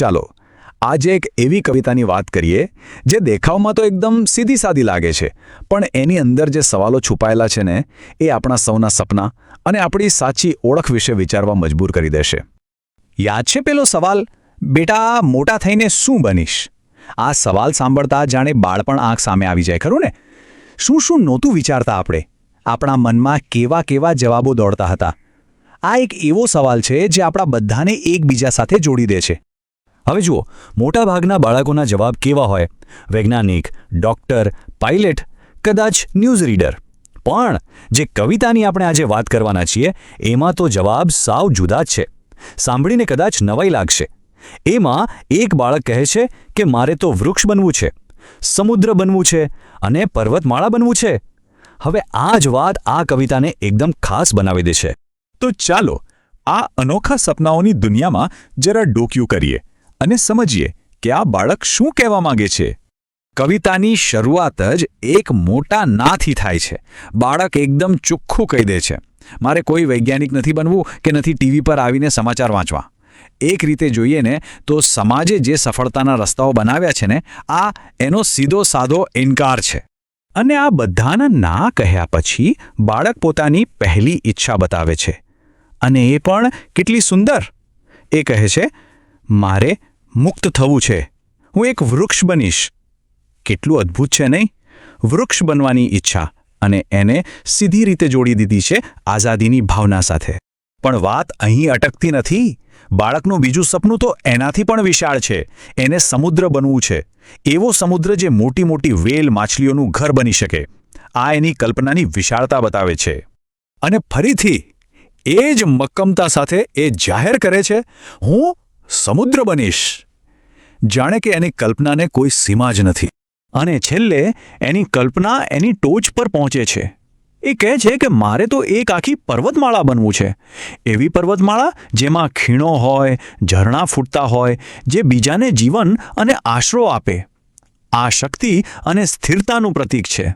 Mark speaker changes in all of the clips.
Speaker 1: ચાલો આજે એક એવી કવિતાની વાત કરીએ જે દેખાવમાં તો એકદમ સીધી સાદી લાગે છે, પણ એની અંદર જે સવાલો છુપાયેલા છે ને એ આપણા સૌના સપના અને આપણી સાચી ઓળખ વિશે વિચારવા મજબૂર કરી દેશે. યાદ છે પેલો સવાલ, બેટા મોટા થઈને શું બનીશ? આ સવાલ સાંભળતા જાણે બાળપણ આંખ સામે આવી જાય, ખરું ને? શું શું નહોતું વિચારતા આપણે? આપણા મનમાં કેવા કેવા જવાબો દોડતા હતા. આ એક એવો સવાલ છે જે આપણા બધાને એકબીજા સાથે જોડી દે છે. હવે જુઓ, મોટાભાગના બાળકોના જવાબ કેવા હોય? વૈજ્ઞાનિક, ડૉક્ટર, પાયલટ, કદાચ ન્યૂઝ રીડર. પણ જે કવિતાની આપણે આજે વાત કરવાના છીએ એમાં તો જવાબ સાવ જુદા જ છે. સાંભળીને કદાચ નવાઈ લાગશે. એમાં એક બાળક કહે છે કે મારે તો વૃક્ષ બનવું છે, સમુદ્ર બનવું છે અને પર્વતમાળા બનવું છે. હવે આ જ વાત આ કવિતાને એકદમ ખાસ બનાવી દે છે.
Speaker 2: તો ચાલો આ અનોખા સપનાઓની દુનિયામાં જરા ડોકિયું કરીએ અને સમજીએ કે આ બાળક શું કહેવા માંગે છે.
Speaker 1: કવિતાની શરૂઆત જ એક મોટા નાથી થાય છે. બાળક એકદમ ચોખ્ખું કહી દે છે, મારે કોઈ વૈજ્ઞાનિક નથી બનવું કે નથી ટીવી પર આવીને સમાચાર વાંચવા. એક રીતે જોઈએ ને તો સમાજે જે સફળતાના રસ્તાઓ બનાવ્યા છે ને આ એનો સીધો સાધો ઇનકાર છે. અને આ બધાના ના કહ્યા પછી બાળક પોતાની પહેલી ઈચ્છા બતાવે છે, અને એ પણ કેટલી સુંદર. એ કહે છે, મારે મુક્ત થવું છે, હું એક વૃક્ષ બનીશ. કેટલું અદ્ભુત છે નહીં? વૃક્ષ બનવાની ઈચ્છા, અને એને સીધી રીતે જોડી દીધી છે આઝાદીની ભાવના સાથે. પણ વાત અહીં અટકતી નથી. બાળકનું બીજું સપનું તો એનાથી પણ વિશાળ છે. એને સમુદ્ર બનવું છે, એવો સમુદ્ર જે મોટી મોટી વેલ માછલીઓનું ઘર બની શકે. આ એની કલ્પનાની વિશાળતા બતાવે છે. અને ફરીથી એ જ મક્કમતા સાથે એ જાહેર કરે છે, હું સમુદ્ર બનીશ. જાણે કે એની કલ્પનાને કોઈ સીમા જ નથી. અને છેલ્લે એની કલ્પના એની ટોચ પર પહોંચે છે. એ કહે છે કે મારે તો એક આખી પર્વતમાળા બનવું છે. એવી પર્વતમાળા જેમાં ખીણો હોય, ઝરણા ફૂટતા હોય, જે બીજાને જીવન અને આશરો આપે. આ શક્તિ અને સ્થિરતાનું પ્રતીક છે.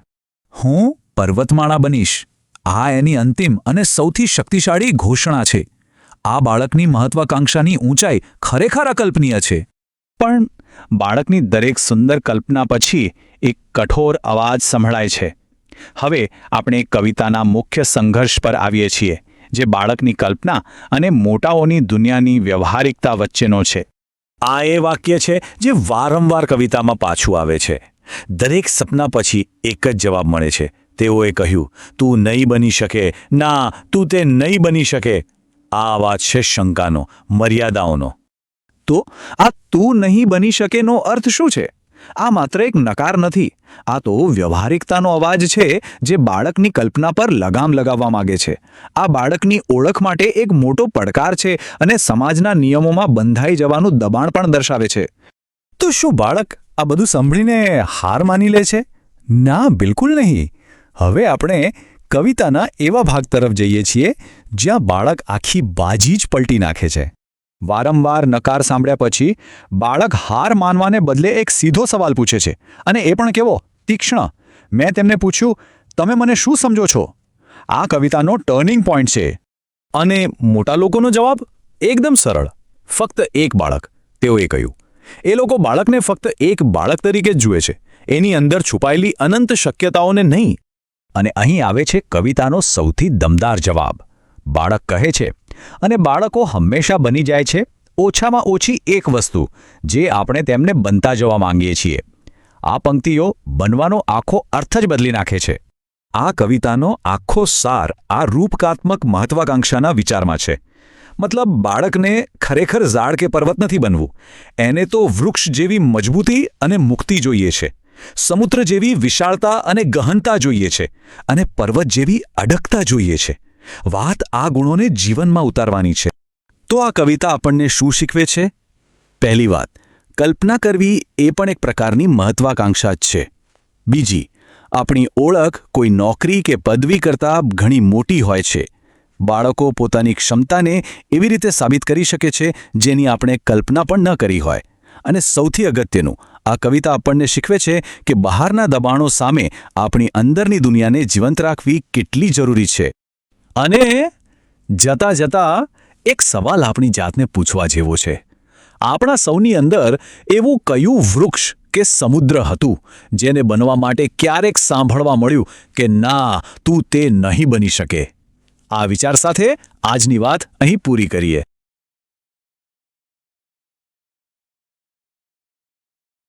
Speaker 1: હું પર્વતમાળા બનીશ. આ એની અંતિમ અને સૌથી શક્તિશાળી ઘોષણા છે. આ બાળકની મહત્વાકાંક્ષાની ઊંચાઈ ખરેખર અકલ્પનીય છે. પણ બાળકની દરેક સુંદર કલ્પના પછી એક કઠોર અવાજ સંભળાય છે. હવે આપણે કવિતાના મુખ્ય સંઘર્ષ પર આવીએ છીએ, જે બાળકની કલ્પના અને મોટાઓની દુનિયાની વ્યવહારિકતા વચ્ચેનો છે. આ એ વાક્ય છે જે વારંવાર કવિતામાં પાછું આવે છે. દરેક સપના પછી એક જ જવાબ મળે છે. તેઓએ કહ્યું, તું નહીં બની શકે, ના, તું તે નહીં બની શકે. આ અવાજ છે શંકાનો, મર્યાદાઓનો. તો આ તું નહીં બની શકેનો અર્થ શું છે? આ માત્ર એક નકાર નથી. આ તો વ્યવહારિકતાનો અવાજ છે જે બાળકની કલ્પના પર લગામ લગાવવા માંગે છે. આ બાળકની ઓળખ માટે એક મોટો પડકાર છે અને સમાજના નિયમોમાં બંધાઈ જવાનું દબાણ પણ દર્શાવે છે. તો શું બાળક આ બધું સાંભળીને હાર માની લે છે? ના, બિલકુલ નહીં. હવે આપણે કવિતાના એવા ભાગ તરફ જઈએ છીએ જ્યાં બાળક આખી બાજી જ પલટી નાખે છે. વારંવાર નકાર સાંભળ્યા પછી બાળક હાર માનવાને બદલે એક સીધો સવાલ પૂછે છે, અને એ પણ કેવો તીક્ષ્ણ. મેં તેમને પૂછ્યું, તમે મને શું સમજો છો? આ કવિતાનો ટર્નિંગ પોઈન્ટ છે. અને મોટા લોકોનો જવાબ એકદમ સરળ, ફક્ત એક બાળક. તેઓએ કહ્યું, એ લોકો બાળકને ફક્ત એક બાળક તરીકે જ જુએ છે, એની અંદર છુપાયેલી અનંત શક્યતાઓને નહીં. અને અહીં આવે છે કવિતાનો સૌથી દમદાર જવાબ. બાળક કહે છે, અને બાળકો હંમેશા બની જાય છે ઓછામાં ઓછી એક વસ્તુ જે આપણે તેમને બનતા જવા માંગીએ છીએ. આ પંક્તિઓ બનવાનો આખો અર્થ જ બદલી નાખે છે. આ કવિતાનો આખો સાર આ રૂપકાત્મક મહત્વાકાંક્ષાના વિચારમાં છે. મતલબ બાળકને ખરેખર ઝાડ કે પર્વત નથી બનવું. એને તો વૃક્ષ જેવી મજબૂતી અને મુક્તિ જોઈએ છે, સમુદ્ર જેવી વિશાળતા અને ગહનતા જોઈએ છે, અને પર્વત જેવી અડગતા જોઈએ છે. વાત આ ગુણોને જીવનમાં ઉતારવાની છે. તો આ કવિતા આપણને શું શીખવે છે? પહેલી વાત, કલ્પના કરવી એ પણ એક પ્રકારની મહત્વાકાંક્ષા જ છે. બીજી, આપણી ઓળખ કોઈ નોકરી કે પદવી કરતાં ઘણી મોટી હોય છે. બાળકો પોતાની ક્ષમતાને એવી રીતે સાબિત કરી શકે છે જેની આપણે કલ્પના પણ ન કરી હોય. અને સૌથી અગત્યનું, આ કવિતા આપણને શીખવે છે કે બહારના દબાણો સામે આપણી અંદરની દુનિયાને જીવંત રાખવી કેટલી જરૂરી છે. અને જતાં જતાં એક સવાલ આપણી જાતને પૂછવા જેવો છે.
Speaker 2: આપણા સૌની અંદર એવું કયું વૃક્ષ કે સમુદ્ર હતું જેને બનવા માટે ક્યારેક સાંભળવા મળ્યું કે ના તું તે નહીં બની શકે? આ વિચાર સાથે આજની વાત અહીં પૂરી કરીએ.